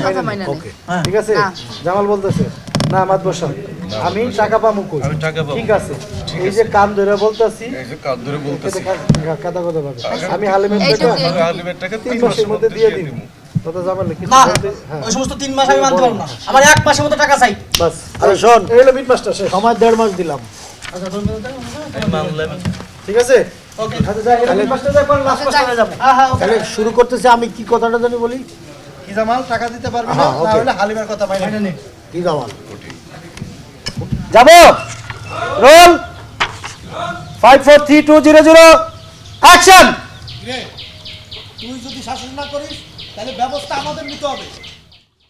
কথা মাইনা ওকে ঠিক আছে জামাল বলতেছে না মাত বসা আমি টাকা পামু কই ঠিক আছে এই যে কান ধরে বলতাছি কথা কথা ভাবে আমি হালিমের টাকা 3 মাসের মধ্যে দিয়ে দিব কথা জামাল কি ওই সমস্ত 3 মাস আমি মানতে পারবো না আমার 1 মাসের মতো টাকা চাই বাস আরে শোন এই হলো মিট মাস্টার শেষ সময় 1.5 মাস দিলাম আচ্ছা ঠিক আছে ওকে আচ্ছা যাই মিট মাস্টার যাই পরে লাস্ট মাস্টারে যাব তাহলে শুরু করতেছি আমি কি কথাটা জানি বলি কি জামাল টাকা দিতে পারবি না তাহলে হালিমের কথা মাইনা নে কি জামাল যাবো রোল 5 4 3 2 0 0 অ্যাকশন তুই যদি শাসন না করিস তাহলে ব্যবস্থা আমাদের নিতে হবে।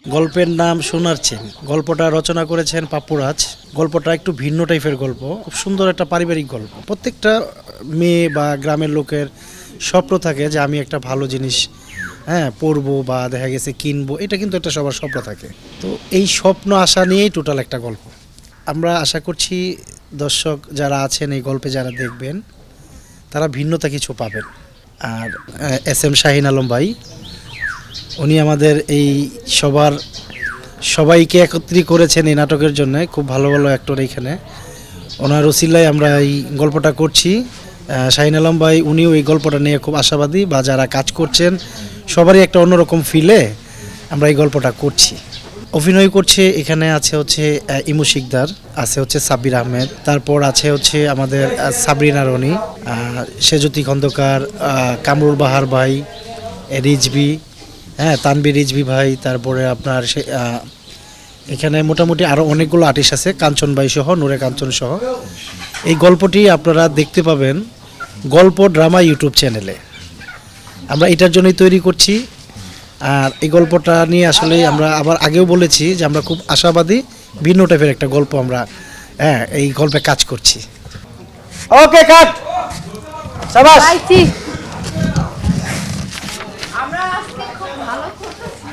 গল্পের নাম সোনার চেন। গল্পটা রচনা করেছেন পাপ্পুরাজ। গল্পটা একটু ভিন্ন টাইপের গল্প, খুব সুন্দর একটা পারিবারিক গল্প। প্রত্যেকটা মেয়ে বা গ্রামের লোকের স্বপ্ন থাকে যে আমি একটা ভালো জিনিস পরবো বা দেখা গেছে কিনবো, এটা কিন্তু একটা সবার স্বপ্ন থাকে। তো এই স্বপ্ন আশা নিয়েই টোটাল একটা গল্প। আমরা আশা করছি দর্শক যারা আছেন এই গল্পে যারা দেখবেন তারা ভিন্নতা কিছু পাবেন। আর এস এম শাহিন আলম ভাই উনি আমাদের এই সবাইকে একত্রিত করেছেন এই নাটকের জন্য। খুব ভালো ভালো অ্যাক্টর এইখানে, ওনার উসিলায় আমরা এই গল্পটা করছি। শাহিন আলম ভাই উনিও এই গল্পটা নিয়ে খুব আশাবাদী, বা যারা কাজ করছেন সবারই একটা অন্যরকম ফিলে আমরা এই গল্পটা করছি। অভিনয় করছে এখানে আছে হচ্ছে ইমু শিকদার, আছে হচ্ছে সাব্বির আহমেদ, তারপর আছে হচ্ছে আমাদের সাবরিনা রনি, সেজুতি খন্দকার, কামরুল বাহার ভাই, রিজভি, তানবীর রিজভি ভাই, তারপরে আপনার এখানে মোটামুটি আরও অনেকগুলো আর্টিস্ট আছে, কাঞ্চন ভাই সহ, নূরে কাঞ্চন সহ। এই গল্পটি আপনারা দেখতে পাবেন গল্প ড্রামা ইউটিউব চ্যানেলে। আমরা এটার জন্যই তৈরি করছি। আর এই গল্পটা নিয়ে আসলে আমরা আবার আগেও বলেছি যে আমরা খুব আশাবাদী, ভিন্ন টাইপের একটা গল্প আমরা এই গল্পে কাজ করছি। ওকে কাট শাবাশ। আমরা আজকে খুব ভালো করতেছি।